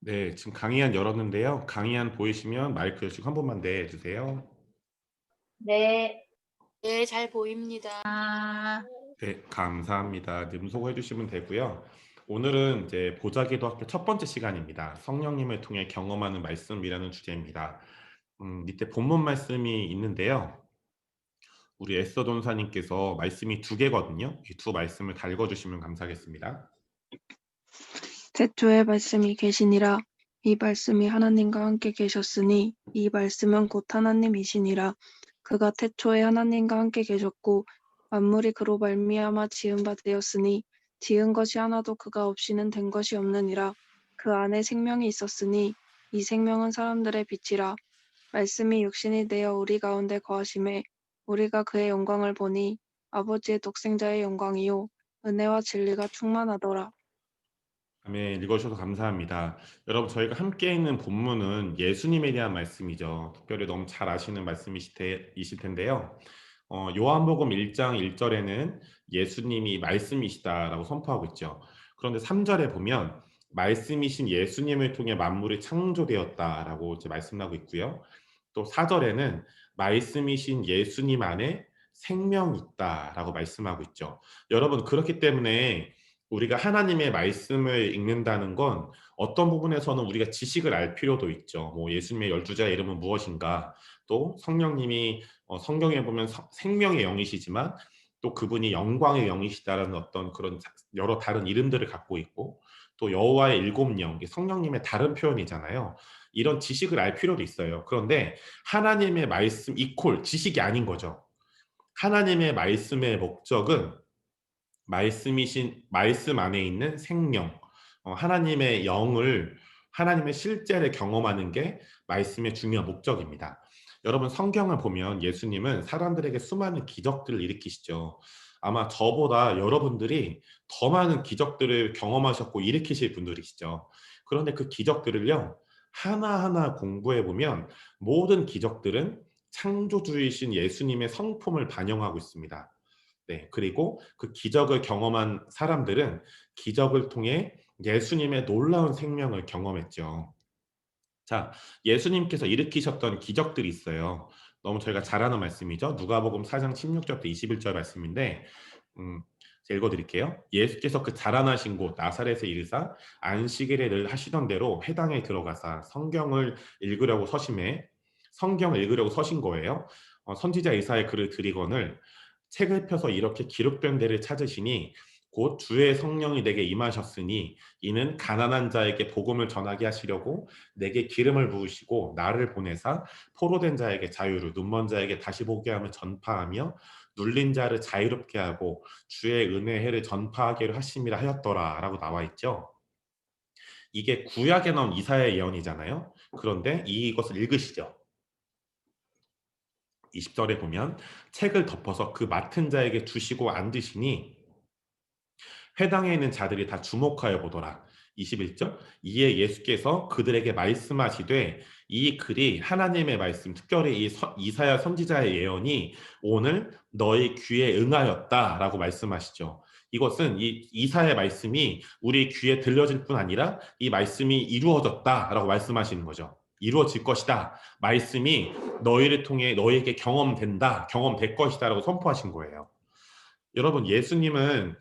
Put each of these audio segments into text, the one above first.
네, 지금 강의안 열었는데요. 강의안 보이시면 마이크 열시고 한 번만 내주세요. 네. 네, 잘 보입니다. 네, 감사합니다. 이제 음소거 해주시면 되고요. 오늘은 이제 보자기도학교 첫 번째 시간입니다. 성령님을 통해 경험하는 말씀이라는 주제입니다. 밑에 본문 말씀이 있는데요. 우리 에스더 돈사님께서 말씀이 두 개거든요. 이 두 말씀을 다 읽어주시면 감사하겠습니다. 태초에 말씀이 계시니라. 이 말씀이 하나님과 함께 계셨으니 이 말씀은 곧 하나님이시니라. 그가 태초에 하나님과 함께 계셨고 만물이 그로 말미암아 지은 바 되었으니 지은 것이 하나도 그가 없이는 된 것이 없느니라. 그 안에 생명이 있었으니 이 생명은 사람들의 빛이라. 말씀이 육신이 되어 우리 가운데 거하심에 우리가 그의 영광을 보니 아버지의 독생자의 영광이요 은혜와 진리가 충만하더라. 아멘. 읽어주셔서 감사합니다. 여러분, 저희가 함께 있는 본문은 예수님에 대한 말씀이죠. 특별히 너무 잘 아시는 말씀이실 텐데요. 요한복음 1장 1절에는 예수님이 말씀이시다라고 선포하고 있죠. 그런데 3절에 보면 말씀이신 예수님을 통해 만물이 창조되었다라고 이제 말씀하고 있고요. 또 4절에는 말씀이신 예수님 안에 생명이 있다라고 말씀하고 있죠. 여러분, 그렇기 때문에 우리가 하나님의 말씀을 읽는다는 건 어떤 부분에서는 우리가 지식을 알 필요도 있죠. 뭐 예수님의 12자의 이름은 무엇인가? 또 성령님이 성경에 보면 생명의 영이시지만 또 그분이 영광의 영이시다라는 어떤 그런 여러 다른 이름들을 갖고 있고 또 여호와의 일곱 영, 성령님의 다른 표현이잖아요. 이런 지식을 알 필요도 있어요. 그런데 하나님의 말씀 이퀄 지식이 아닌 거죠. 하나님의 말씀의 목적은 말씀이신 말씀 안에 있는 생명, 하나님의 영을 하나님의 실제를 경험하는 게 말씀의 중요한 목적입니다. 여러분 성경을 보면 예수님은 사람들에게 수많은 기적들을 일으키시죠. 아마 저보다 여러분들이 더 많은 기적들을 경험하셨고 일으키실 분들이시죠. 그런데 그 기적들을요 하나하나 공부해 보면 모든 기적들은 창조주이신 예수님의 성품을 반영하고 있습니다. 네, 그리고 그 기적을 경험한 사람들은 기적을 통해 예수님의 놀라운 생명을 경험했죠. 자, 예수님께서 일으키셨던 기적들이 있어요. 너무 저희가 잘 아는 말씀이죠. 누가복음 4장 16절부터 21절 말씀인데 제가 읽어드릴게요. 예수께서 그 자라나신 곳 나사렛에 이르사 안식일에 늘 하시던 대로 회당에 들어가사 성경을 읽으려고 서신 거예요. 선지자 이사의 글을 드리거늘 책을 펴서 이렇게 기록된 데를 찾으시니 곧 주의 성령이 내게 임하셨으니 이는 가난한 자에게 복음을 전하게 하시려고 내게 기름을 부으시고 나를 보내사 포로된 자에게 자유를 눈먼 자에게 다시 보게 하며 전파하며 눌린 자를 자유롭게 하고 주의 은혜의 해를 전파하기를 하심이라 하였더라 라고 나와 있죠. 이게 구약에 나온 이사야의 예언이잖아요. 그런데 이것을 읽으시죠. 20절에 보면 책을 덮어서 그 맡은 자에게 주시고 앉으시니 회당에 있는 자들이 다 주목하여 보더라. 21절 이에 예수께서 그들에게 말씀하시되 이 글이 하나님의 말씀 특별히 이사야 선지자의 예언이 오늘 너희 귀에 응하였다라고 말씀하시죠. 이것은 이 이사야의 말씀이 우리 귀에 들려질 뿐 아니라 이 말씀이 이루어졌다라고 말씀하시는 거죠. 이루어질 것이다. 말씀이 너희를 통해 너희에게 경험될 것이다라고 선포하신 거예요. 여러분 예수님은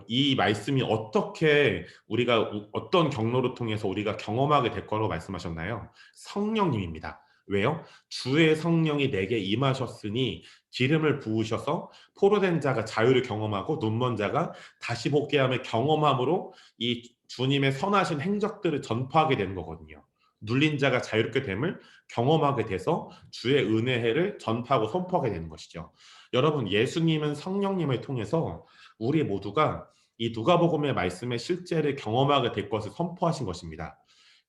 이 말씀이 어떻게 우리가 어떤 경로를 통해서 우리가 경험하게 될 거라고 말씀하셨나요? 성령님입니다. 왜요? 주의 성령이 내게 임하셨으니 기름을 부으셔서 포로된 자가 자유를 경험하고 눈먼 자가 다시 보게 함을 경험함으로 이 주님의 선하신 행적들을 전파하게 되는 거거든요. 눌린 자가 자유롭게 됨을 경험하게 돼서 주의 은혜를 전파하고 선포하게 되는 것이죠. 여러분 예수님은 성령님을 통해서 우리 모두가 이 누가복음의 말씀의 실제를 경험하게 될 것을 선포하신 것입니다.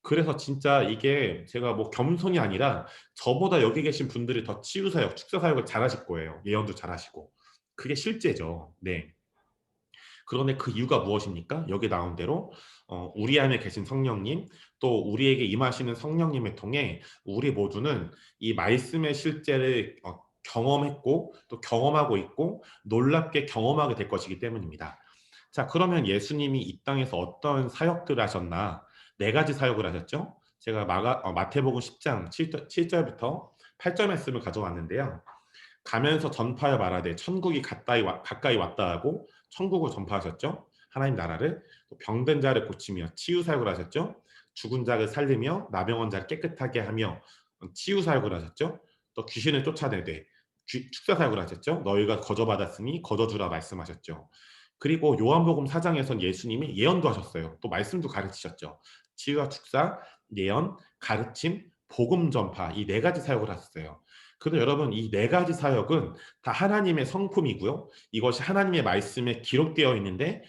그래서 진짜 이게 제가 뭐 겸손이 아니라 저보다 여기 계신 분들이 더 치유사역, 축사사역을 잘하실 거예요. 예언도 잘하시고. 그게 실제죠. 네. 그런데 그 이유가 무엇입니까? 여기 나온 대로 우리 안에 계신 성령님, 또 우리에게 임하시는 성령님을 통해 우리 모두는 이 말씀의 실제를 경험했고 또 경험하고 있고 놀랍게 경험하게 될 것이기 때문입니다. 자, 그러면 예수님이 이 땅에서 어떤 사역들을 하셨나? 네 가지 사역을 하셨죠. 제가 마태복음 10장 7절부터 8절 말씀을 가져왔는데요. 가면서 전파하여 말하되 천국이 가까이 왔다 하고 천국을 전파하셨죠. 하나님 나라를. 또 병든 자를 고치며 치유 사역을 하셨죠. 죽은 자를 살리며 나병원 자를 깨끗하게 하며 치유 사역을 하셨죠. 또 귀신을 쫓아내되 축사 사역을 하셨죠. 너희가 거저받았으니 거저주라 말씀하셨죠. 그리고 요한복음 4장에선 예수님이 예언도 하셨어요. 또 말씀도 가르치셨죠. 치유와 축사, 예언, 가르침, 복음 전파 이 네 가지 사역을 하셨어요. 그런데 여러분 이 네 가지 사역은 다 하나님의 성품이고요. 이것이 하나님의 말씀에 기록되어 있는데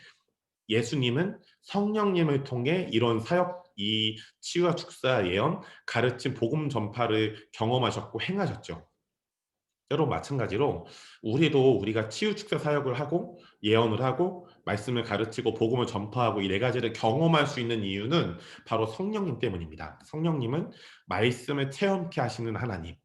예수님은 성령님을 통해 이런 사역, 이 치유와 축사, 예언, 가르침, 복음 전파를 경험하셨고 행하셨죠. 여러분 마찬가지로 우리도 우리가 치유 축사 사역을 하고 예언을 하고 말씀을 가르치고 복음을 전파하고 이 네 가지를 경험할 수 있는 이유는 바로 성령님 때문입니다. 성령님은 말씀을 체험케 하시는 하나님.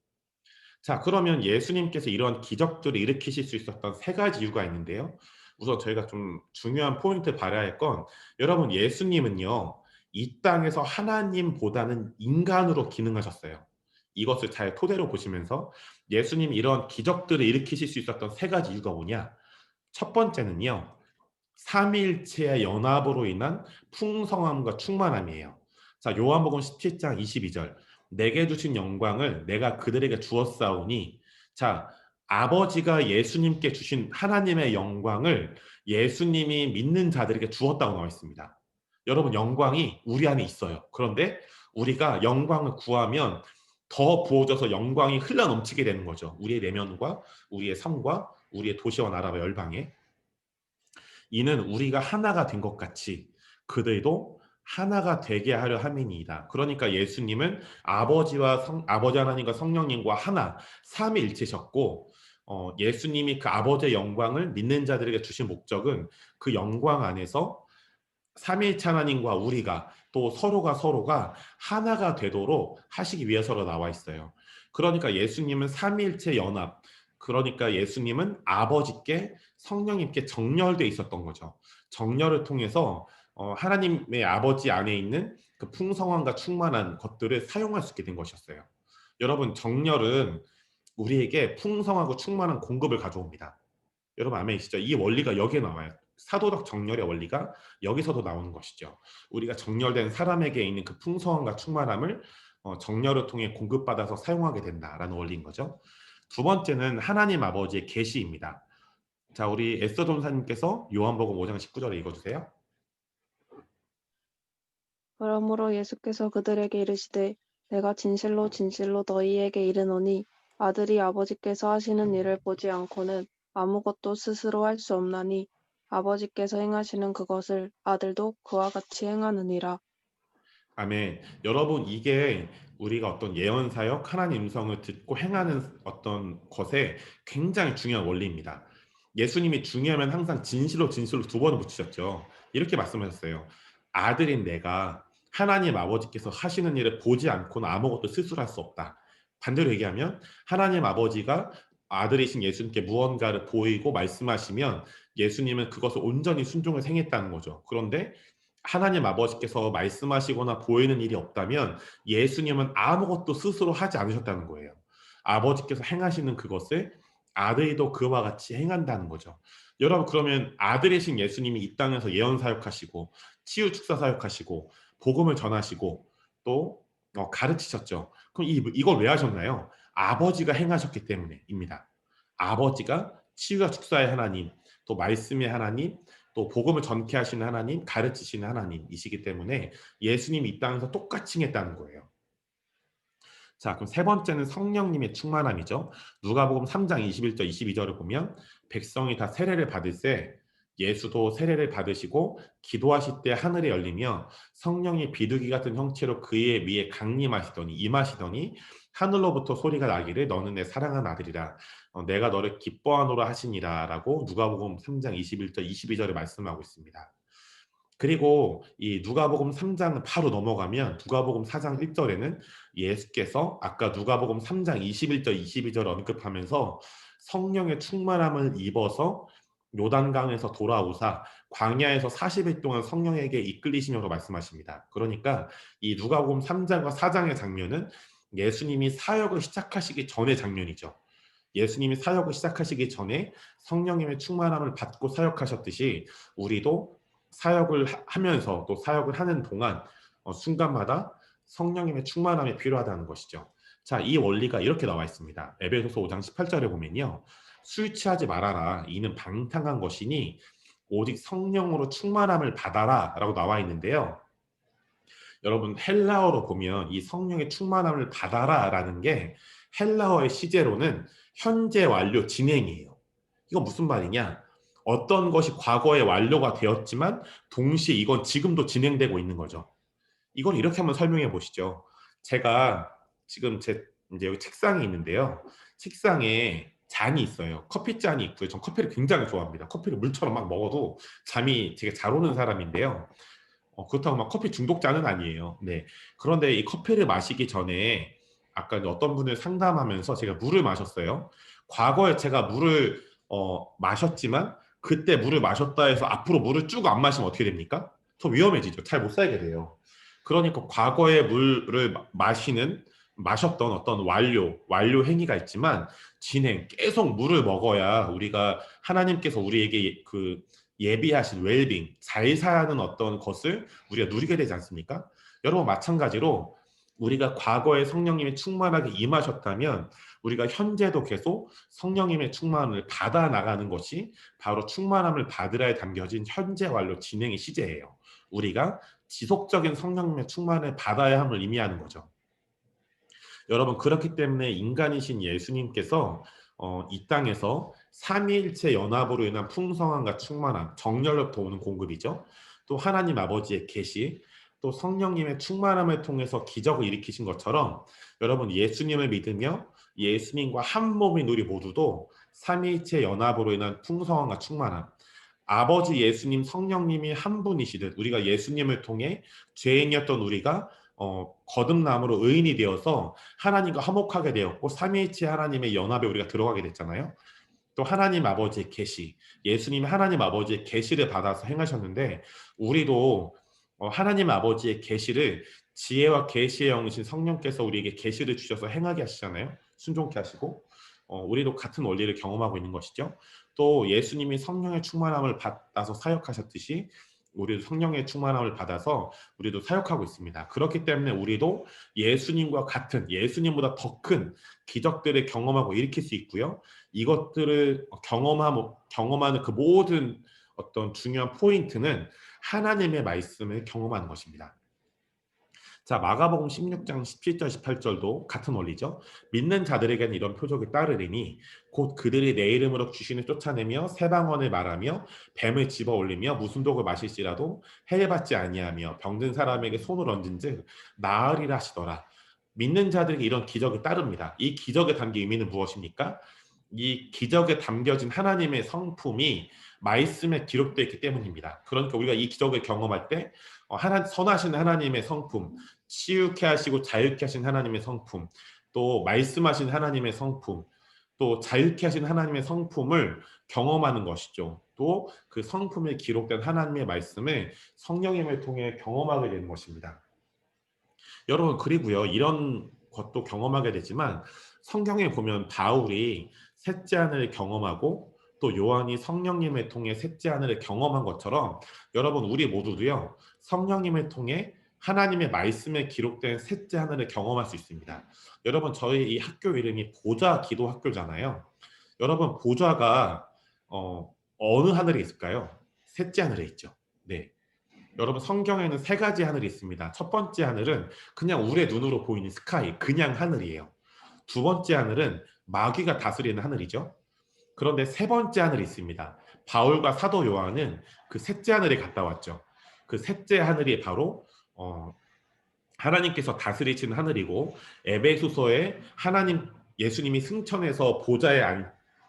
자, 그러면 예수님께서 이런 기적들을 일으키실 수 있었던 세 가지 이유가 있는데요. 우선 저희가 좀 중요한 포인트 발휘해야 할 건 여러분 예수님은요. 이 땅에서 하나님보다는 인간으로 기능하셨어요. 이것을 잘 토대로 보시면서 예수님이 이런 기적들을 일으키실 수 있었던 세 가지 이유가 뭐냐? 첫 번째는요. 삼위일체의 연합으로 인한 풍성함과 충만함이에요. 자, 요한복음 17장 22절. 내게 주신 영광을 내가 그들에게 주었사오니 자, 아버지가 예수님께 주신 하나님의 영광을 예수님이 믿는 자들에게 주었다고 나와 있습니다. 여러분 영광이 우리 안에 있어요. 그런데 우리가 영광을 구하면 더 부어져서 영광이 흘러 넘치게 되는 거죠. 우리의 내면과 우리의 삶과 우리의 도시와 나라와 열방에. 이는 우리가 하나가 된 것 같이 그들도 하나가 되게 하려 함이니이다. 그러니까 예수님은 아버지 하나님과 성령님과 하나 삼위일체셨고 예수님이 그 아버지의 영광을 믿는 자들에게 주신 목적은 그 영광 안에서 삼위일체 하나님과 우리가 또 서로가 하나가 되도록 하시기 위해서로 나와 있어요. 그러니까 예수님은 삼위일체 연합, 그러니까 예수님은 아버지께 성령님께 정렬돼 있었던 거죠. 정렬을 통해서 하나님의 아버지 안에 있는 그 풍성함과 충만한 것들을 사용할 수 있게 된 것이었어요. 여러분 정렬은 우리에게 풍성하고 충만한 공급을 가져옵니다. 여러분 아멘이시죠? 이 원리가 여기에 나와요. 사도적 정렬의 원리가 여기서도 나오는 것이죠. 우리가 정렬된 사람에게 있는 그 풍성함과 충만함을 정렬을 통해 공급받아서 사용하게 된다라는 원리인 거죠. 두 번째는 하나님 아버지의 계시입니다. 자, 우리 에스더 전사님께서 요한복음 5장 19절에 읽어주세요. 그러므로 예수께서 그들에게 이르시되 내가 진실로 진실로 너희에게 이르노니 아들이 아버지께서 하시는 일을 보지 않고는 아무것도 스스로 할 수 없나니 아버지께서 행하시는 그것을 아들도 그와 같이 행하느니라. 아멘. 여러분 이게 우리가 어떤 예언 사역, 하나님 음성을 듣고 행하는 어떤 것에 굉장히 중요한 원리입니다. 예수님이 중요하면 항상 진실로 두 번을 붙이셨죠. 이렇게 말씀하셨어요. 아들인 내가 하나님 아버지께서 하시는 일을 보지 않고는 아무것도 스스로 할 수 없다. 반대로 얘기하면 하나님 아버지가 아들이신 예수님께 무언가를 보이고 말씀하시면 예수님은 그것을 온전히 순종해서 행했다는 거죠. 그런데 하나님 아버지께서 말씀하시거나 보이는 일이 없다면 예수님은 아무것도 스스로 하지 않으셨다는 거예요. 아버지께서 행하시는 그것을 아들도 그와 같이 행한다는 거죠. 여러분 그러면 아들이신 예수님이 이 땅에서 예언 사역하시고 치유 축사 사역하시고 복음을 전하시고 또 가르치셨죠. 그럼 이걸 왜 하셨나요? 아버지가 행하셨기 때문에입니다. 아버지가 치유와 축사의 하나님, 또 말씀의 하나님, 또 복음을 전케 하시는 하나님, 가르치시는 하나님이시기 때문에 예수님이 이 땅에서 똑같이 행했다는 거예요. 자, 그럼 세 번째는 성령님의 충만함이죠. 누가복음 3장 21절 22절을 보면 백성이 다 세례를 받을세 예수도 세례를 받으시고 기도하실 때 하늘이 열리며 성령이 비둘기 같은 형체로 그의 위에 임하시더니 하늘로부터 소리가 나기를 너는 내 사랑하는 아들이라 내가 너를 기뻐하노라 하시니라라고 누가복음 3장 21절 22절에 말씀하고 있습니다. 그리고 이 누가복음 3장 바로 넘어가면 누가복음 4장 1절에는 예수께서 아까 누가복음 3장 21절 22절 언급하면서 성령의 충만함을 입어서 요단강에서 돌아오사 광야에서 40일 동안 성령에게 이끌리시냐고 말씀하십니다. 그러니까 이 누가복음 3장과 4장의 장면은 예수님이 사역을 시작하시기 전의 장면이죠. 예수님이 사역을 시작하시기 전에 성령님의 충만함을 받고 사역하셨듯이 우리도 사역을 하면서 또 사역을 하는 동안 순간마다 성령님의 충만함이 필요하다는 것이죠. 자, 이 원리가 이렇게 나와 있습니다. 에베소서 5장 18절에 보면요. 술 취하지 말아라. 이는 방탕한 것이니 오직 성령으로 충만함을 받아라 라고 나와 있는데요. 여러분 헬라어로 보면 이 성령의 충만함을 받아라 라는 게 헬라어의 시제로는 현재 완료 진행이에요. 이건 무슨 말이냐? 어떤 것이 과거에 완료가 되었지만 동시에 이건 지금도 진행되고 있는 거죠. 이걸 이렇게 한번 설명해 보시죠. 제가 지금 이제 여기 책상이 있는데요. 책상에 잔이 있어요. 커피 잔이 있고요. 전 커피를 굉장히 좋아합니다. 커피를 물처럼 막 먹어도 잠이 되게 잘 오는 사람인데요. 그렇다고 막 커피 중독자는 아니에요. 네. 그런데 이 커피를 마시기 전에 아까 어떤 분을 상담하면서 제가 물을 마셨어요. 과거에 제가 물을 마셨지만 그때 물을 마셨다 해서 앞으로 물을 쭉 안 마시면 어떻게 됩니까? 더 위험해지죠. 잘 못 살게 돼요. 그러니까 과거에 물을 마셨던 어떤 완료 행위가 있지만 진행, 계속 물을 먹어야 우리가 하나님께서 우리에게 그 예비하신 웰빙, 잘 사는 어떤 것을 우리가 누리게 되지 않습니까? 여러분 마찬가지로 우리가 과거에 성령님이 충만하게 임하셨다면 우리가 현재도 계속 성령님의 충만을 받아 나가는 것이 바로 충만함을 받으라에 담겨진 현재 완료 진행의 시제예요. 우리가 지속적인 성령님의 충만을 받아야 함을 의미하는 거죠. 여러분 그렇기 때문에 인간이신 예수님께서 이 땅에서 삼위일체 연합으로 인한 풍성함과 충만함, 정열로부터 오는 공급이죠. 또 하나님 아버지의 계시, 또 성령님의 충만함을 통해서 기적을 일으키신 것처럼 여러분 예수님을 믿으며 예수님과 한 몸인 우리 모두도 삼위일체 연합으로 인한 풍성함과 충만함, 아버지 예수님 성령님이 한 분이시듯 우리가 예수님을 통해 죄인이었던 우리가 거듭남으로 의인이 되어서 하나님과 화목하게 되었고 삼위일체 하나님의 연합에 우리가 들어가게 됐잖아요. 또 하나님 아버지의 계시, 예수님이 하나님 아버지의 계시를 받아서 행하셨는데 우리도 하나님 아버지의 계시를 지혜와 계시의 영이신 성령께서 우리에게 계시를 주셔서 행하게 하시잖아요. 순종케 하시고 우리도 같은 원리를 경험하고 있는 것이죠. 또 예수님이 성령의 충만함을 받아서 사역하셨듯이 우리도 성령의 충만함을 받아서 우리도 사역하고 있습니다. 그렇기 때문에 우리도 예수님과 같은 예수님보다 더 큰 기적들을 경험하고 일으킬 수 있고요. 이것들을 경험하는 그 모든 어떤 중요한 포인트는 하나님의 말씀을 경험하는 것입니다. 자, 마가복음 16장 17절 18절도 같은 원리죠. 믿는 자들에게는 이런 표적이 따르리니 곧 그들이 내 이름으로 귀신을 쫓아내며 새 방언을 말하며 뱀을 집어 올리며 무슨 독을 마실지라도 해외받지 아니하며 병든 사람에게 손을 얹은즉 나으리라 하시더라. 믿는 자들에게 이런 기적이 따릅니다. 이 기적에 담긴 의미는 무엇입니까? 이 기적에 담겨진 하나님의 성품이 말씀에 기록되어 있기 때문입니다. 그러니까 우리가 이 기적을 경험할 때 선하신 하나님의 성품, 치유케 하시고 자유케 하신 하나님의 성품, 또 말씀하신 하나님의 성품, 또 자유케 하신 하나님의 성품을 경험하는 것이죠. 또 그 성품에 기록된 하나님의 말씀을 성령님을 통해 경험하게 되는 것입니다. 여러분 그리고요 이런 것도 경험하게 되지만 성경에 보면 바울이 셋째 하늘을 경험하고 또 요한이 성령님을 통해 셋째 하늘을 경험한 것처럼 여러분 우리 모두도요 성령님을 통해 하나님의 말씀에 기록된 셋째 하늘을 경험할 수 있습니다. 여러분 저희 이 학교 이름이 보좌 기도 학교잖아요. 여러분 보좌가 어느 하늘에 있을까요? 셋째 하늘에 있죠. 네. 여러분 성경에는 세 가지 하늘이 있습니다. 첫 번째 하늘은 그냥 우리의 눈으로 보이는 스카이, 그냥 하늘이에요. 두 번째 하늘은 마귀가 다스리는 하늘이죠. 그런데 세 번째 하늘이 있습니다. 바울과 사도 요한은 그 셋째 하늘에 갔다 왔죠. 그 셋째 하늘이 바로 하나님께서 다스리시는 하늘이고 에베소서에 예수님이 승천해서 보좌에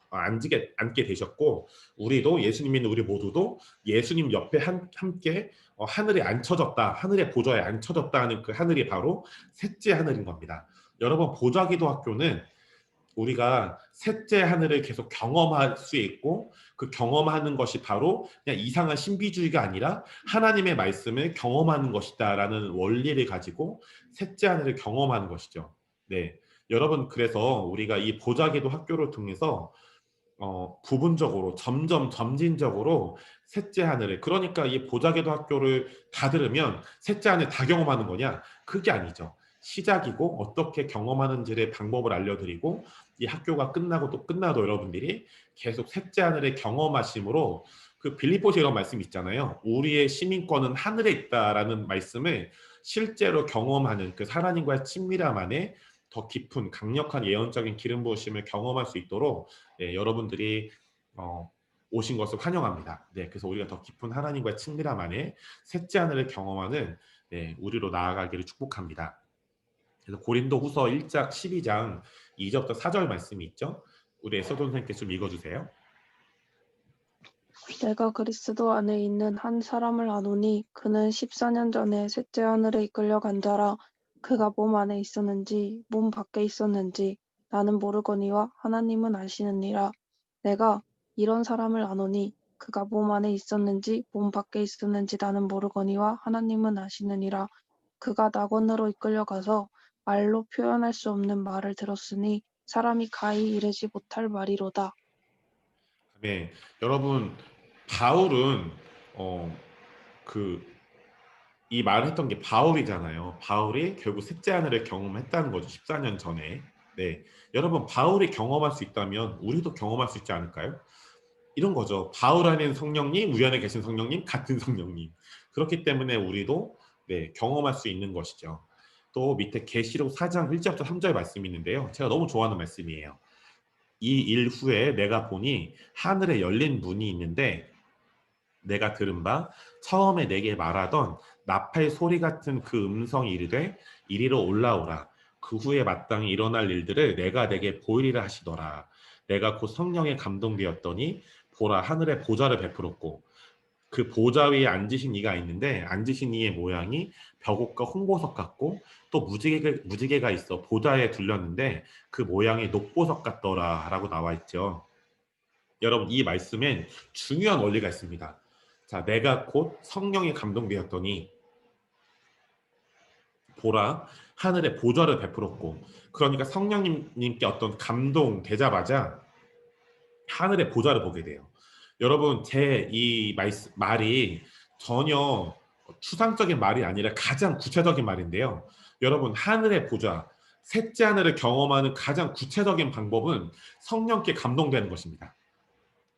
앉게 되셨고 우리도 예수님 믿는 우리 모두도 예수님 옆에 함께 하늘에 앉혀졌다, 하늘의 보좌에 앉혀졌다 하는 그 하늘이 바로 셋째 하늘인 겁니다. 여러분 보좌기도 학교는 우리가 셋째 하늘을 계속 경험할 수 있고 그 경험하는 것이 바로 그냥 이상한 신비주의가 아니라 하나님의 말씀을 경험하는 것이다라는 원리를 가지고 셋째 하늘을 경험하는 것이죠. 네, 여러분 그래서 우리가 이 보자기도 학교를 통해서 부분적으로 점진적으로 셋째 하늘을 그러니까 이 보자기도 학교를 다 들으면 셋째 하늘 다 경험하는 거냐? 그게 아니죠. 시작이고 어떻게 경험하는지를 방법을 알려드리고 이 학교가 끝나고 또 끝나도 여러분들이 계속 셋째 하늘을 경험하심으로 그 빌립보서 이런 말씀 있잖아요. 우리의 시민권은 하늘에 있다라는 말씀을 실제로 경험하는 그 하나님과의 친밀함 안에 더 깊은 강력한 예언적인 기름 부으심을 경험할 수 있도록 여러분들이 오신 것을 환영합니다. 네, 그래서 우리가 더 깊은 하나님과의 친밀함 안에 셋째 하늘을 경험하는 우리로 나아가기를 축복합니다. 그래서 고린도후서 1장 12장 2절부터 4절 말씀이 있죠. 우리 에서도 선생님께서 좀 읽어주세요. 내가 그리스도 안에 있는 한 사람을 아노니 그는 14년 전에 셋째 하늘에 이끌려간 자라. 그가 몸 안에 있었는지 몸 밖에 있었는지 나는 모르거니와 하나님은 아시느니라. 내가 이런 사람을 아노니 그가 몸 안에 있었는지 몸 밖에 있었는지 나는 모르거니와 하나님은 아시느니라. 그가 낙원으로 이끌려가서 말로 표현할 수 없는 말을 들었으니 사람이 가히 이르지 못할 말이로다. 네, 여러분 바울은 이 말을 했던 게 바울이잖아요. 바울이 결국 셋째 하늘을 경험했다는 거죠. 14년 전에. 네, 여러분 바울이 경험할 수 있다면 우리도 경험할 수 있지 않을까요? 이런 거죠. 바울 안에 있는 성령님, 우리 안에 계신 성령님, 같은 성령님. 그렇기 때문에 우리도 경험할 수 있는 것이죠. 또 밑에 계시록 4장 1절부터 3절 말씀이 있는데요. 제가 너무 좋아하는 말씀이에요. 이 일 후에 내가 보니 하늘에 열린 문이 있는데 내가 들은 바 처음에 내게 말하던 나팔 소리 같은 그 음성이 이르되 이리로 올라오라. 그 후에 마땅히 일어날 일들을 내가 내게 보이리라 하시더라. 내가 곧 성령에 감동되었더니 보라 하늘에 보좌를 베풀었고 그 보좌 위에 앉으신 이가 있는데 앉으신 이의 모양이 벽옥과 홍보석 같고 또 무지개가 있어 보좌에 둘렸는데 그 모양이 녹보석 같더라 라고 나와 있죠. 여러분 이 말씀엔 중요한 원리가 있습니다. 자, 내가 곧 성령에 감동되었더니 보라 하늘에 보좌를 베풀었고 그러니까 성령님께 어떤 감동 되자마자 하늘의 보좌를 보게 돼요. 여러분 제 이 말이 전혀 추상적인 말이 아니라 가장 구체적인 말인데요. 여러분 하늘의 보좌, 셋째 하늘을 경험하는 가장 구체적인 방법은 성령께 감동되는 것입니다.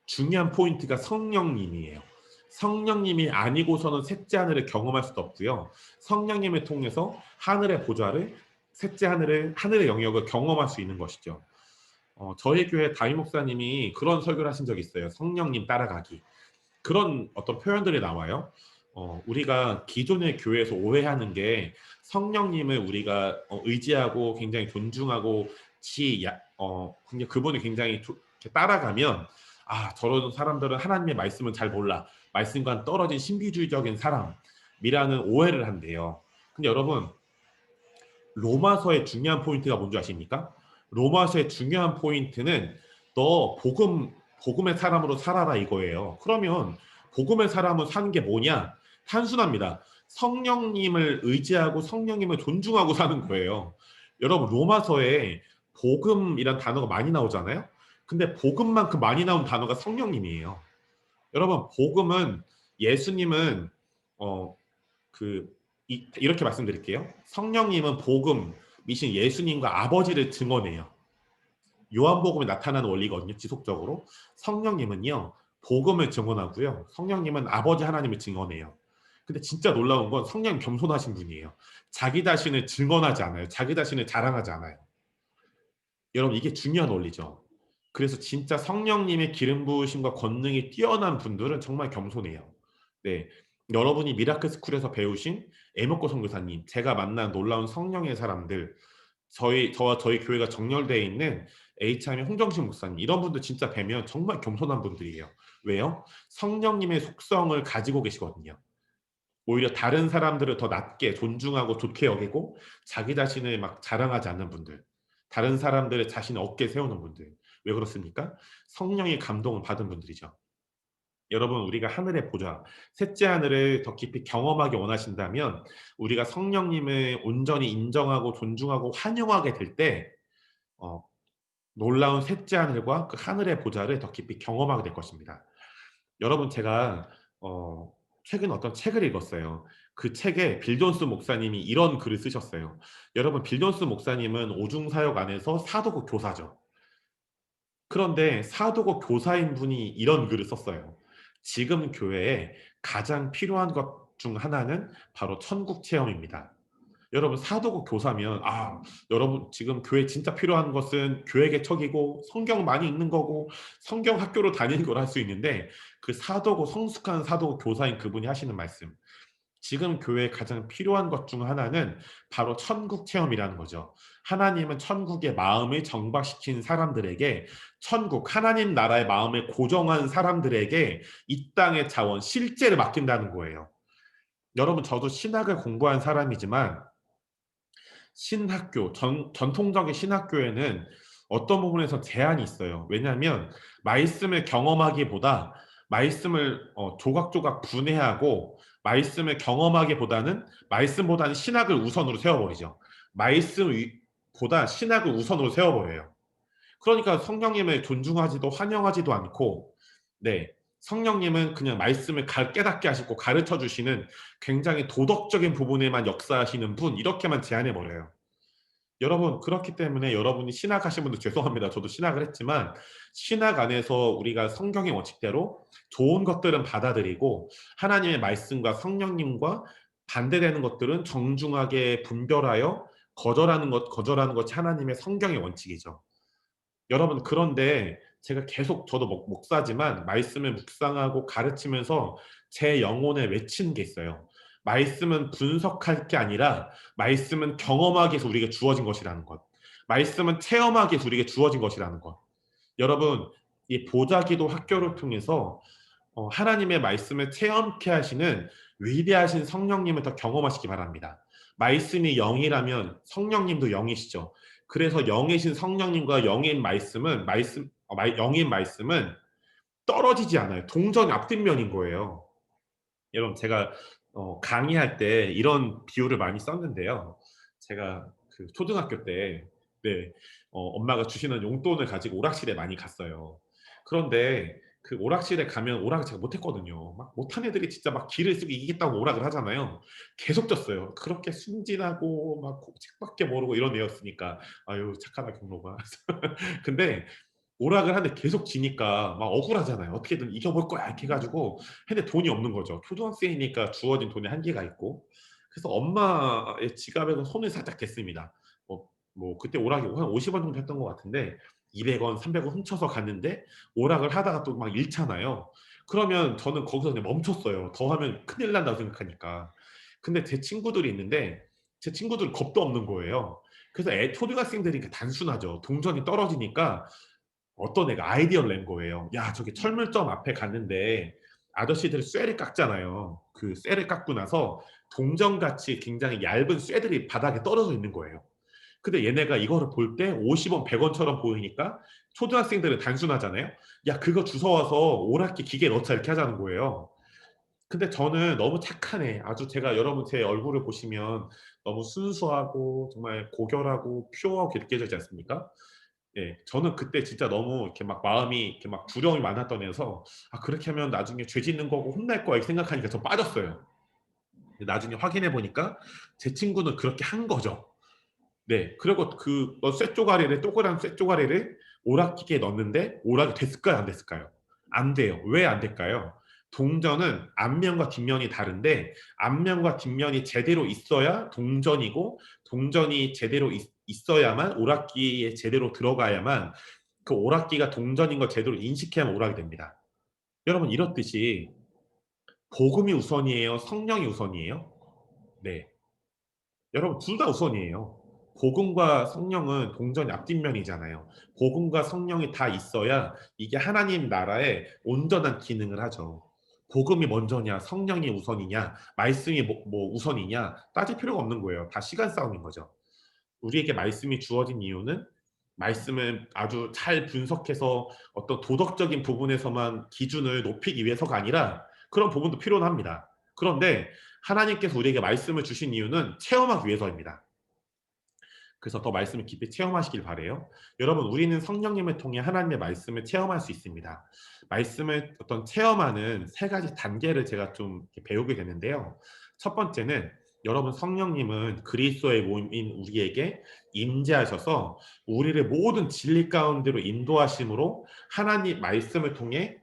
중요한 포인트가 성령님이에요. 성령님이 아니고서는 셋째 하늘을 경험할 수도 없고요. 성령님을 통해서 하늘의 보좌를 셋째 하늘의 영역을 경험할 수 있는 것이죠. 저희 교회 담임 목사님이 그런 설교를 하신 적이 있어요. 성령님 따라가기. 그런 어떤 표현들이 나와요. 우리가 기존의 교회에서 오해하는 게 성령님을 우리가 의지하고 굉장히 존중하고 굉장히 그분이 굉장히 이렇게 따라가면 저런 사람들은 하나님의 말씀을 잘 몰라. 말씀과는 떨어진 신비주의적인 사람이라는 오해를 한대요. 근데 여러분 로마서의 중요한 포인트가 뭔지 아십니까? 로마서의 중요한 포인트는 너 복음의 사람으로 살아라 이거예요. 그러면 복음의 사람은 사는 게 뭐냐? 단순합니다. 성령님을 의지하고 성령님을 존중하고 사는 거예요. 여러분 로마서에 복음이란 단어가 많이 나오잖아요. 근데 복음만큼 많이 나온 단어가 성령님이에요. 여러분 복음은 예수님은 이렇게 말씀드릴게요. 성령님은 복음이신 예수님과 아버지를 증언해요. 요한복음에 나타나는 원리거든요. 지속적으로. 성령님은요. 복음을 증언하고요. 성령님은 아버지 하나님을 증언해요. 근데 진짜 놀라운 건 성령님 겸손하신 분이에요. 자기 자신을 증언하지 않아요. 자기 자신을 자랑하지 않아요. 여러분 이게 중요한 원리죠. 그래서 진짜 성령님의 기름 부으심과 권능이 뛰어난 분들은 정말 겸손해요. 네, 여러분이 미라클 스쿨에서 배우신 에모코 선교사님, 제가 만난 놀라운 성령의 사람들, 저와 저희 교회가 정렬되어 있는 HM의 홍정신 목사님 이런 분들 진짜 뵈면 정말 겸손한 분들이에요. 왜요? 성령님의 속성을 가지고 계시거든요. 오히려 다른 사람들을 더 낮게 존중하고 좋게 여기고 자기 자신을 막 자랑하지 않는 분들. 다른 사람들의 자신의 어깨에 세우는 분들. 왜 그렇습니까? 성령의 감동을 받은 분들이죠. 여러분, 우리가 하늘의 보좌, 셋째 하늘을 더 깊이 경험하기 원하신다면 우리가 성령님을 온전히 인정하고 존중하고 환영하게 될 때 놀라운 셋째 하늘과 그 하늘의 보좌를 더 깊이 경험하게 될 것입니다. 여러분, 제가 최근 어떤 책을 읽었어요. 그 책에 빌 존스 목사님이 이런 글을 쓰셨어요. 여러분, 빌 존스 목사님은 오중사역 안에서 사도국 교사죠. 그런데 사도국 교사인 분이 이런 글을 썼어요. 지금 교회에 가장 필요한 것 중 하나는 바로 천국 체험입니다. 여러분, 사도국 교사면 여러분 지금 교회 진짜 필요한 것은 교회 개척이고 성경 많이 읽는 거고 성경 학교로 다니는 걸 할 수 있는데, 그 사도국, 성숙한 사도국 교사인 그분이 하시는 말씀, 지금 교회에 가장 필요한 것 중 하나는 바로 천국 체험이라는 거죠. 하나님은 천국의 마음을 정박시킨 사람들에게, 천국, 하나님 나라의 마음을 고정한 사람들에게 이 땅의 자원, 실제를 맡긴다는 거예요. 여러분, 저도 신학을 공부한 사람이지만 신학교, 전통적인 신학교에는 어떤 부분에서 제한이 있어요. 왜냐하면 말씀을 경험하기보다 말씀을 조각조각 분해하고 말씀을 경험하기보다는 말씀보다는 신학을 우선으로 세워버리죠. 말씀보다 신학을 우선으로 세워버려요. 그러니까 성령님을 존중하지도 환영하지도 않고, 네, 성령님은 그냥 말씀을 깨닫게 하시고 가르쳐 주시는 굉장히 도덕적인 부분에만 역사하시는 분, 이렇게만 제한해 버려요. 여러분, 그렇기 때문에 여러분이 신학하신 분들 죄송합니다. 저도 신학을 했지만 신학 안에서 우리가 성경의 원칙대로 좋은 것들은 받아들이고 하나님의 말씀과 성령님과 반대되는 것들은 정중하게 분별하여 거절하는 것이 하나님의 성경의 원칙이죠. 여러분, 그런데 제가 계속, 저도 목사지만 말씀을 묵상하고 가르치면서 제 영혼에 외치는 게 있어요. 말씀은 분석할 게 아니라 말씀은 경험하기 위해서 우리에게 주어진 것이라는 것. 말씀은 체험하기 위해서 우리에게 주어진 것이라는 것. 여러분, 이 보자기도 학교를 통해서 하나님의 말씀을 체험케 하시는 위대하신 성령님을 더 경험하시기 바랍니다. 말씀이 영이라면 성령님도 영이시죠. 그래서 영이신 성령님과 영인 말씀은 영인 말씀은 떨어지지 않아요. 동전 앞뒷면인 거예요. 여러분, 제가 강의할 때 이런 비유를 많이 썼는데요. 제가 그 초등학교 때, 네, 엄마가 주시는 용돈을 가지고 오락실에 많이 갔어요. 그런데 그 오락실에 가면 오락을 제가 못했거든요. 막 못한 애들이 진짜 막 기를 쓰고 이기겠다고 오락을 하잖아요. 계속 졌어요. 그렇게 순진하고 막 책밖에 모르고 이런 애였으니까 아유 착하다 경로가. 근데 오락을 하는데 계속 지니까 막 억울하잖아요. 어떻게든 이겨볼 거야 이렇게 해가지고 했는데 돈이 없는 거죠. 초등학생이니까 주어진 돈이 한계가 있고. 그래서 엄마의 지갑에서 손을 살짝 댔습니다. 그때 오락이 한 50원 정도 했던 것 같은데 200원, 300원 훔쳐서 갔는데 오락을 하다가 또 막 잃잖아요. 그러면 저는 거기서 그냥 멈췄어요. 더 하면 큰일 난다고 생각하니까. 근데 제 친구들이 있는데 제 친구들은 겁도 없는 거예요. 그래서 초등학생들이 단순하죠. 동전이 떨어지니까 어떤 애가 아이디어를 낸 거예요. 야, 저기 철물점 앞에 갔는데 아저씨들이 쇠를 깎잖아요. 그 쇠를 깎고 나서 동전같이 굉장히 얇은 쇠들이 바닥에 떨어져 있는 거예요. 근데 얘네가 이거를 볼 때 50원, 100원처럼 보이니까 초등학생들은 단순하잖아요. 야, 그거 주워와서 오락기 기계에 넣자 이렇게 하자는 거예요. 근데 저는 너무 착한 애, 아주 제가 여러분 제 얼굴을 보시면 너무 순수하고 정말 고결하고 퓨어하게 느껴지지 않습니까? 예, 저는 그때 진짜 너무 이렇게 막 마음이 이렇게 막 두려움이 많았던 애여서 그렇게 하면 나중에 죄 짓는 거고 혼날 거야 이렇게 생각하니까 저 빠졌어요. 나중에 확인해 보니까 제 친구는 그렇게 한 거죠. 네, 그리고 그 쇠쪼가리를 동그란 쇠쪼가리를 오락기계에 넣었는데 오락이 됐을까요, 안 됐을까요? 안 돼요. 왜 안 될까요? 동전은 앞면과 뒷면이 다른데 앞면과 뒷면이 제대로 있어야 동전이고 동전이 제대로 있어야만 오락기에 제대로 들어가야만 그 오락기가 동전인 걸 제대로 인식해야만 오락이 됩니다. 여러분, 이렇듯이 복음이 우선이에요? 성령이 우선이에요? 네. 여러분, 둘 다 우선이에요. 복음과 성령은 동전이 앞뒷면이잖아요. 복음과 성령이 다 있어야 이게 하나님 나라의 온전한 기능을 하죠. 복음이 먼저냐, 성령이 우선이냐, 말씀이 우선이냐 따질 필요가 없는 거예요. 다 시간 싸움인 거죠. 우리에게 말씀이 주어진 이유는 말씀을 아주 잘 분석해서 어떤 도덕적인 부분에서만 기준을 높이기 위해서가 아니라 그런 부분도 필요는 합니다. 그런데 하나님께서 우리에게 말씀을 주신 이유는 체험하기 위해서입니다. 그래서 더 말씀을 깊이 체험하시길 바래요. 여러분, 우리는 성령님을 통해 하나님의 말씀을 체험할 수 있습니다. 말씀을 어떤 체험하는 세 가지 단계를 제가 좀 이렇게 배우게 되는데요. 첫 번째는 여러분, 성령님은 그리스도의 몸인 우리에게 임재하셔서 우리를 모든 진리 가운데로 인도하심으로 하나님 말씀을 통해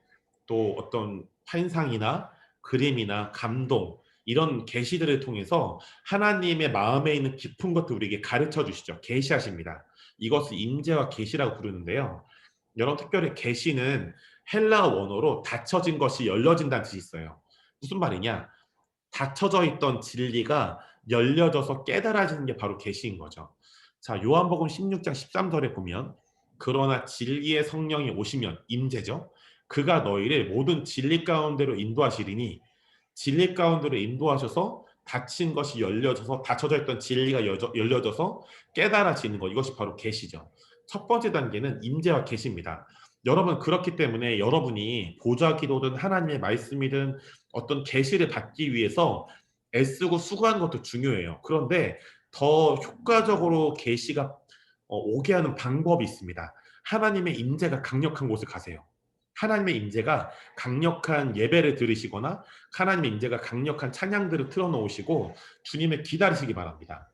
또 어떤 환상이나 그림이나 감동 이런 계시들을 통해서 하나님의 마음에 있는 깊은 것들 우리에게 가르쳐 주시죠. 계시하십니다. 이것을 임재와 계시라고 부르는데요. 여러분, 특별히 계시는 헬라어 원어로 닫혀진 것이 열려진다는 뜻이 있어요. 무슨 말이냐? 닫혀져 있던 진리가 열려져서 깨달아지는 게 바로 계시인 거죠. 자, 요한복음 16장 13절에 보면 그러나 진리의 성령이 오시면 임재죠. 그가 너희를 모든 진리 가운데로 인도하시리니 진리 가운데로 인도하셔서 닫힌 것이 열려져서 닫혀져 있던 진리가 열려져서 깨달아지는 것, 이것이 바로 계시죠. 첫 번째 단계는 임재와 계시입니다. 여러분, 그렇기 때문에 여러분이 보좌 기도든 하나님의 말씀이든 어떤 계시를 받기 위해서 애쓰고 수고하는 것도 중요해요. 그런데 더 효과적으로 계시가 오게 하는 방법이 있습니다. 하나님의 임재가 강력한 곳을 가세요. 하나님의 임재가 강력한 예배를 들으시거나 하나님의 임재가 강력한 찬양들을 틀어놓으시고 주님을 기다리시기 바랍니다.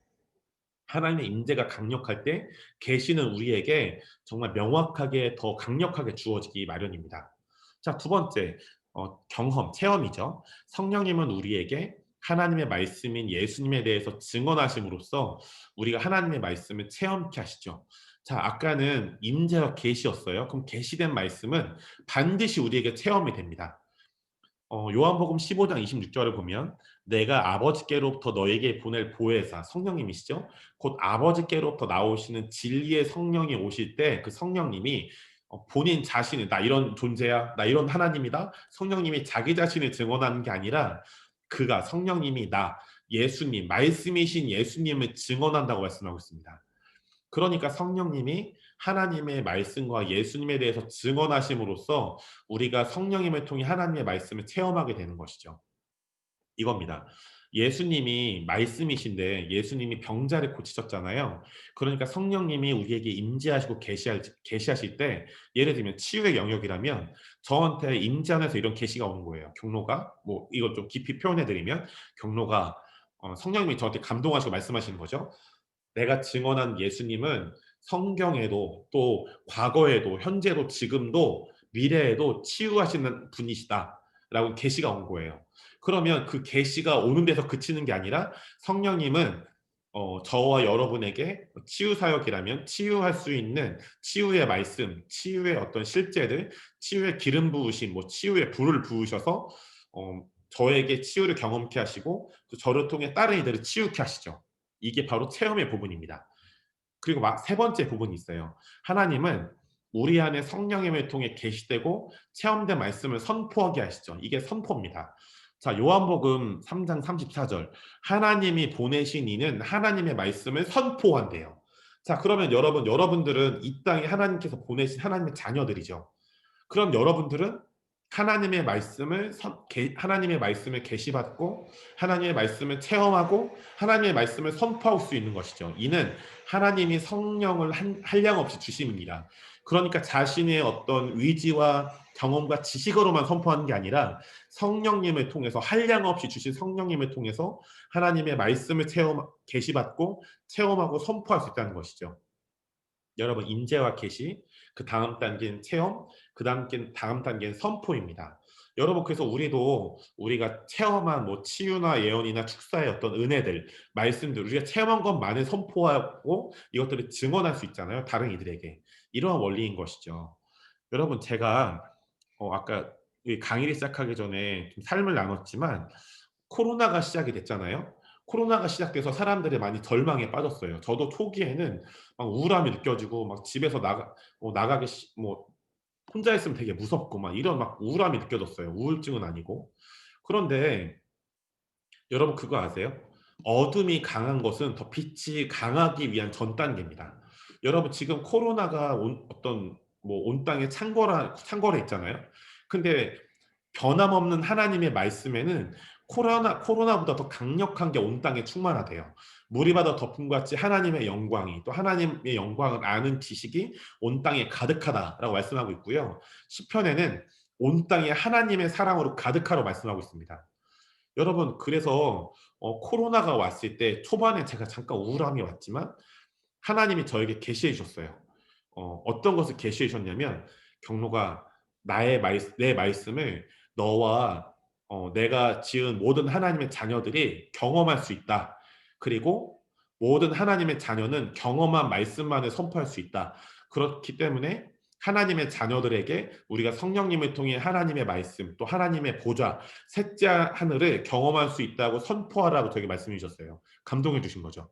하나님의 임재가 강력할 때 계시는 우리에게 정말 명확하게 더 강력하게 주어지기 마련입니다. 자, 두 번째 경험, 체험이죠. 성령님은 우리에게 하나님의 말씀인 예수님에 대해서 증언하심으로써 우리가 하나님의 말씀을 체험케 하시죠. 자, 아까는 임재와 계시였어요. 그럼 계시된 말씀은 반드시 우리에게 체험이 됩니다. 요한복음 15장 26절을 보면 내가 아버지께로부터 너에게 보낼 보혜사 성령님이시죠. 곧 아버지께로부터 나오시는 진리의 성령이 오실 때 그 성령님이 본인 자신을 나 이런 존재야, 나 이런 하나님이다. 성령님이 자기 자신을 증언하는 게 아니라 그가 성령님이 나 예수님 말씀이신 예수님을 증언한다고 말씀하고 있습니다. 그러니까 성령님이 하나님의 말씀과 예수님에 대해서 증언하심으로써 우리가 성령님을 통해 하나님의 말씀을 체험하게 되는 것이죠. 이겁니다. 예수님이 말씀이신데 예수님이 병자를 고치셨잖아요. 그러니까 성령님이 우리에게 임재하시고 계시하실 때 예를 들면 치유의 영역이라면 저한테 임재 안에서 이런 계시가 오는 거예요. 경로가 뭐 이거 좀 깊이 표현해 드리면 경로가 성령님이 저한테 감동하시고 말씀하시는 거죠. 내가 증언한 예수님은 성경에도 또 과거에도 현재도 지금도 미래에도 치유하시는 분이시다라고 계시가 온 거예요. 그러면 그 계시가 오는 데서 그치는 게 아니라 성령님은 저와 여러분에게 치유 사역이라면 치유할 수 있는 치유의 말씀, 치유의 어떤 실제들, 치유의 기름 부으심, 뭐 치유의 불을 부으셔서 저에게 치유를 경험케 하시고 또 저를 통해 다른 이들을 치유케 하시죠. 이게 바로 체험의 부분입니다. 그리고 세 번째 부분이 있어요. 하나님은 우리 안에 성령님을 통해 계시되고 체험된 말씀을 선포하게 하시죠. 이게 선포입니다. 자, 요한복음 3장 34절. 하나님이 보내신 이는 하나님의 말씀을 선포한대요. 자, 그러면 여러분들은 이 땅에 하나님께서 보내신 하나님의 자녀들이죠. 그럼 여러분들은 하나님의 말씀을 계시받고 하나님의 말씀을 체험하고 하나님의 말씀을 선포할 수 있는 것이죠. 이는 하나님이 성령을 한량없이 주심이니라. 그러니까 자신의 어떤 의지와 경험과 지식으로만 선포하는 게 아니라 성령님을 통해서 한량없이 주신 성령님을 통해서 하나님의 말씀을 계시받고 체험하고 선포할 수 있다는 것이죠. 여러분, 임재와 계시, 그 다음 단계는 체험, 그 다음 단계는 선포입니다. 여러분, 그래서 우리가 체험한 뭐 치유나 예언이나 축사의 어떤 은혜들, 말씀들, 우리가 체험한 것만을 선포하고 이것들을 증언할 수 있잖아요. 다른 이들에게. 이러한 원리인 것이죠. 여러분, 제가 아까 강의를 시작하기 전에 좀 삶을 나눴지만 코로나가 시작이 됐잖아요. 코로나가 시작돼서 사람들이 많이 절망에 빠졌어요. 저도 초기에는 막 우울함이 느껴지고 막 집에서 나가기 뭐 혼자 있으면 되게 무섭고 막 이런 막 우울함이 느껴졌어요. 우울증은 아니고. 그런데 여러분, 그거 아세요? 어둠이 강한 것은 더 빛이 강하기 위한 전 단계입니다. 여러분 지금 코로나가 어떤 뭐 온 땅에 창궐해 있잖아요. 근데 변함없는 하나님의 말씀에는 코로나보다 더 강력한 게 온 땅에 충만하대요. 물이 바다 덮음 같이 하나님의 영광이, 또 하나님의 영광을 아는 지식이 온 땅에 가득하다라고 말씀하고 있고요. 시편에는 온 땅에 하나님의 사랑으로 가득하라고 말씀하고 있습니다. 여러분, 그래서 코로나가 왔을 때 초반에 제가 잠깐 우울함이 왔지만 하나님이 저에게 계시해 주셨어요. 어떤 것을 계시해 주셨냐면, 경로가 내 말씀을 너와 내가 지은 모든 하나님의 자녀들이 경험할 수 있다. 그리고 모든 하나님의 자녀는 경험한 말씀만을 선포할 수 있다. 그렇기 때문에 하나님의 자녀들에게 우리가 성령님을 통해 하나님의 말씀, 또 하나님의 보좌, 셋째 하늘을 경험할 수 있다고 선포하라고 저에게 말씀해 주셨어요. 감동해 주신 거죠.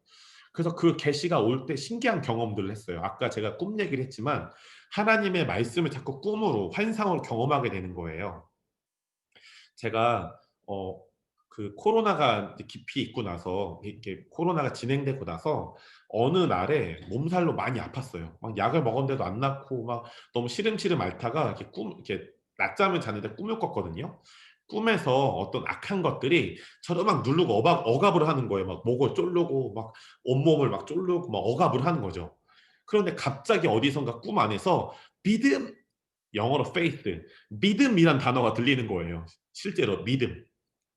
그래서 그 계시가 올 때 신기한 경험들을 했어요. 아까 제가 꿈 얘기를 했지만 하나님의 말씀을 자꾸 꿈으로, 환상으로 경험하게 되는 거예요. 제가 그 코로나가 이제 깊이 있고 나서, 이렇게 코로나가 진행되고 나서 어느 날에 몸살로 많이 아팠어요. 막 약을 먹었는데도 안 낫고 막 너무 시름시름 앓다가 이렇게 낮잠을 자는데 꿈을 꿨거든요. 꿈에서 어떤 악한 것들이 저를 막 누르고 억압을 하는 거예요. 막 목을 쪼르고 막 온몸을 막 쪼르고 막 억압을 하는 거죠. 그런데 갑자기 어디선가 꿈 안에서 믿음, 영어로 faith, 믿음이란 단어가 들리는 거예요. 실제로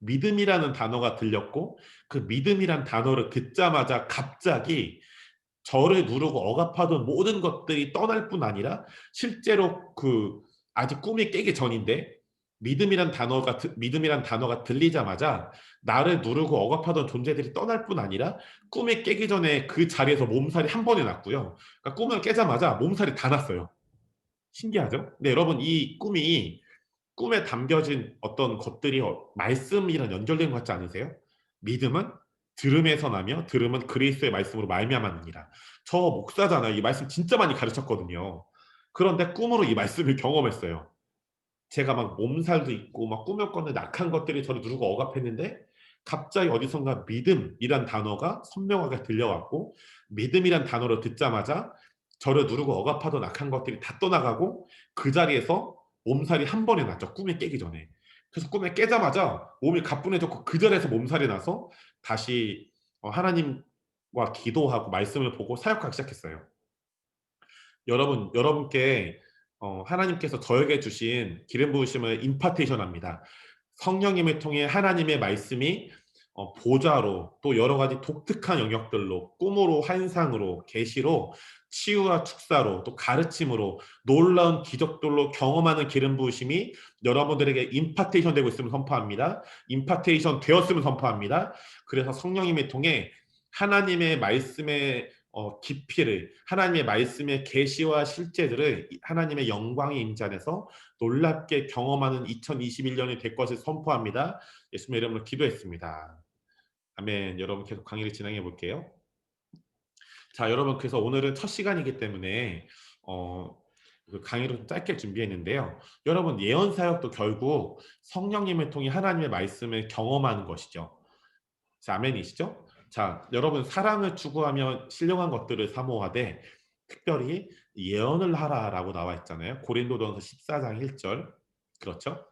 믿음이라는 단어가 들렸고, 그 믿음이란 단어를 듣자마자 갑자기 저를 누르고 억압하던 모든 것들이 떠날 뿐 아니라, 실제로 아직 꿈이 깨기 전인데 믿음이란 단어가 들리자마자 나를 누르고 억압하던 존재들이 떠날 뿐 아니라 꿈이 깨기 전에 그 자리에서 몸살이 한 번에 났고요. 그러니까 꿈을 깨자마자 몸살이 다 났어요. 신기하죠? 근데 여러분, 이 꿈에 담겨진 어떤 것들이 말씀이랑 연결된 것 같지 않으세요? 믿음은 들음에서 나며 들음은 그리스도의 말씀으로 말미암았느니라. 저 목사잖아요. 이 말씀 진짜 많이 가르쳤거든요. 그런데 꿈으로 이 말씀을 경험했어요. 제가 막 몸살도 있고 막 꿈을 꿨는데 악한 것들이 저를 누르고 억압했는데, 갑자기 어디선가 믿음이란 단어가 선명하게 들려왔고, 믿음이란 단어를 듣자마자 저를 누르고 억압하던 악한 것들이 다 떠나가고, 그 자리에서 몸살이 한 번에 났죠. 꿈에 깨기 전에. 그래서 꿈에 깨자마자 몸이 가뿐해졌고, 그 자리에서 몸살이 나서 다시 하나님과 기도하고 말씀을 보고 사역하기 시작했어요. 여러분께 하나님께서 저에게 주신 기름 부으심을 임파테이션 합니다. 성령님을 통해 하나님의 말씀이 보좌로, 또 여러 가지 독특한 영역들로, 꿈으로, 환상으로, 계시로, 치유와 축사로, 또 가르침으로, 놀라운 기적들로 경험하는 기름 부으심이 여러분들에게 임파테이션 되고 있음을 선포합니다. 임파테이션 되었음을 선포합니다. 그래서 성령님을 통해 하나님의 말씀의 깊이를, 하나님의 말씀의 계시와 실제들을 하나님의 영광의 임재 안에서 놀랍게 경험하는 2021년이 될 것을 선포합니다. 예수님의 이름으로 기도했습니다. 아멘. 여러분, 계속 강의를 진행해 볼게요. 자, 여러분, 그래서 오늘은 첫 시간이기 때문에 그 강의를 좀 짧게 준비했는데요. 여러분, 예언 사역도 결국 성령님을 통해 하나님의 말씀을 경험하는 것이죠. 자, 아멘이시죠? 자, 여러분, 사랑을 추구하며 신령한 것들을 사모하되 특별히 예언을 하라라고 나와 있잖아요. 고린도전서 14장 1절. 그렇죠?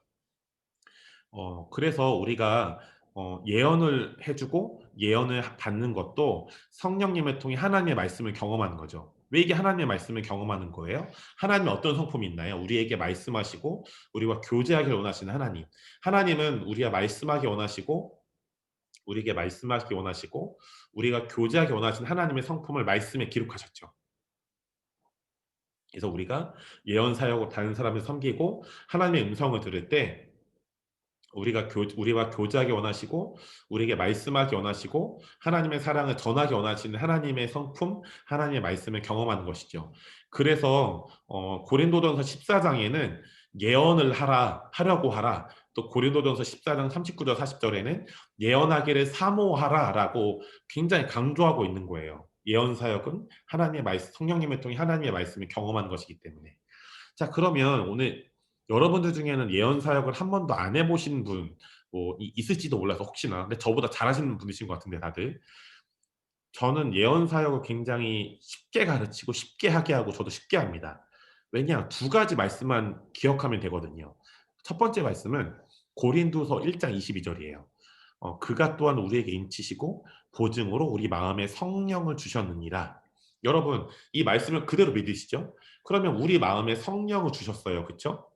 그래서 우리가 예언을 해주고 예언을 받는 것도 성령님을 통해 하나님의 말씀을 경험하는 거죠. 왜 이게 하나님의 말씀을 경험하는 거예요? 하나님은 어떤 성품이 있나요? 우리에게 말씀하시고 우리와 교제하기를 원하시는 하나님. 하나님은 우리가 말씀하기 원하시고, 우리에게 말씀하시기 원하시고, 우리가 교제하기 원하시는 하나님의 성품을 말씀에 기록하셨죠. 그래서 우리가 예언 사역으로 다른 사람을 섬기고 하나님의 음성을 들을 때 우리와 교제하기 원하시고, 우리에게 말씀하기 원하시고, 하나님의 사랑을 전하기 원하시는 하나님의 성품, 하나님의 말씀을 경험하는 것이죠. 그래서 고린도전서 14장에는 예언을 하려고 하라, 또 고린도전서 14장 39절 40절에는 예언하기를 사모하라라고 굉장히 강조하고 있는 거예요. 예언 사역은 하나님의 말씀, 성령님을 통해 하나님의 말씀을 경험하는 것이기 때문에. 자, 그러면 오늘 여러분들 중에는 예언 사역을 한 번도 안 해보신 분 있을지도 몰라서, 혹시나, 근데 저보다 잘하시는 분이신 것 같은데 다들 저는 예언 사역을 굉장히 쉽게 가르치고 쉽게 하게 하고 저도 쉽게 합니다. 왜냐? 두 가지 말씀만 기억하면 되거든요. 첫 번째 말씀은 고린도서 1장 22절이에요. 그가 또한 우리에게 인치시고 보증으로 우리 마음에 성령을 주셨느니라. 여러분, 이 말씀을 그대로 믿으시죠? 그러면 우리 마음에 성령을 주셨어요. 그렇죠?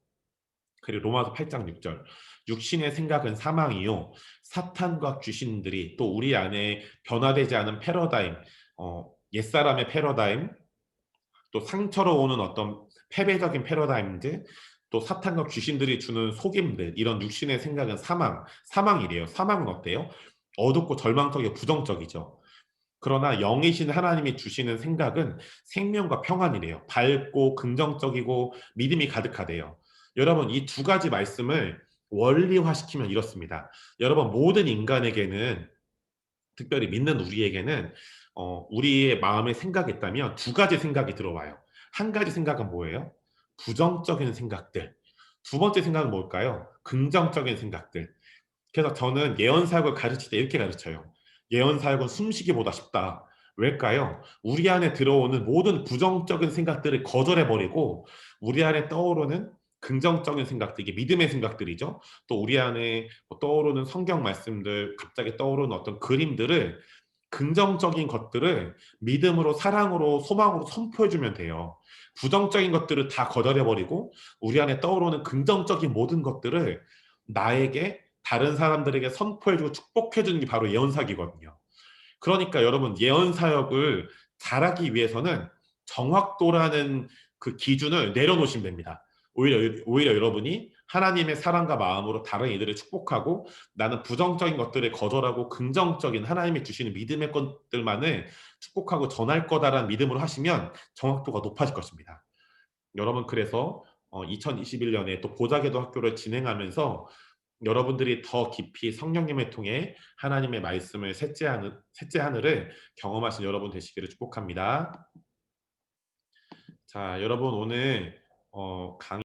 그리고 로마서 8장 6절. 육신의 생각은 사망이요. 사탄과 귀신들이 또 우리 안에 변화되지 않은 패러다임, 옛사람의 패러다임, 또 상처로 오는 어떤 패배적인 패러다임들, 또 사탄과 귀신들이 주는 속임들, 이런 육신의 생각은 사망이래요. 사망은 어때요? 어둡고 절망적이고 부정적이죠. 그러나 영이신 하나님이 주시는 생각은 생명과 평안이래요. 밝고 긍정적이고 믿음이 가득하대요. 여러분, 이 두 가지 말씀을 원리화시키면 이렇습니다. 여러분, 모든 인간에게는, 특별히 믿는 우리에게는 우리의 마음에 생각이 있다면 두 가지 생각이 들어와요. 한 가지 생각은 뭐예요? 부정적인 생각들. 두 번째 생각은 뭘까요? 긍정적인 생각들. 그래서 저는 예언 사역을 가르칠 때 이렇게 가르쳐요. 예언 사역은 숨쉬기보다 쉽다. 왜일까요? 우리 안에 들어오는 모든 부정적인 생각들을 거절해 버리고 우리 안에 떠오르는 긍정적인 생각들, 이게 믿음의 생각들이죠. 또 우리 안에 떠오르는 성경 말씀들, 갑자기 떠오르는 어떤 그림들을, 긍정적인 것들을 믿음으로, 사랑으로, 소망으로 선포해 주면 돼요. 부정적인 것들을 다 거절해 버리고 우리 안에 떠오르는 긍정적인 모든 것들을 나에게, 다른 사람들에게 선포해주고 축복해주는 게 바로 예언사기거든요. 그러니까 여러분, 예언 사역을 잘하기 위해서는 정확도라는 그 기준을 내려놓으시면 됩니다. 오히려 여러분이 하나님의 사랑과 마음으로 다른 이들을 축복하고 나는 부정적인 것들을 거절하고 긍정적인 하나님이 주시는 믿음의 것들만을 축복하고 전할 거다라는 믿음으로 하시면 정확도가 높아질 것입니다. 여러분, 그래서 2021년에 또 보자기도 학교를 진행하면서 여러분들이 더 깊이 성령님을 통해 하나님의 말씀을 셋째 하늘을 경험하신 여러분 되시기를 축복합니다. 자, 여러분, 오늘 강의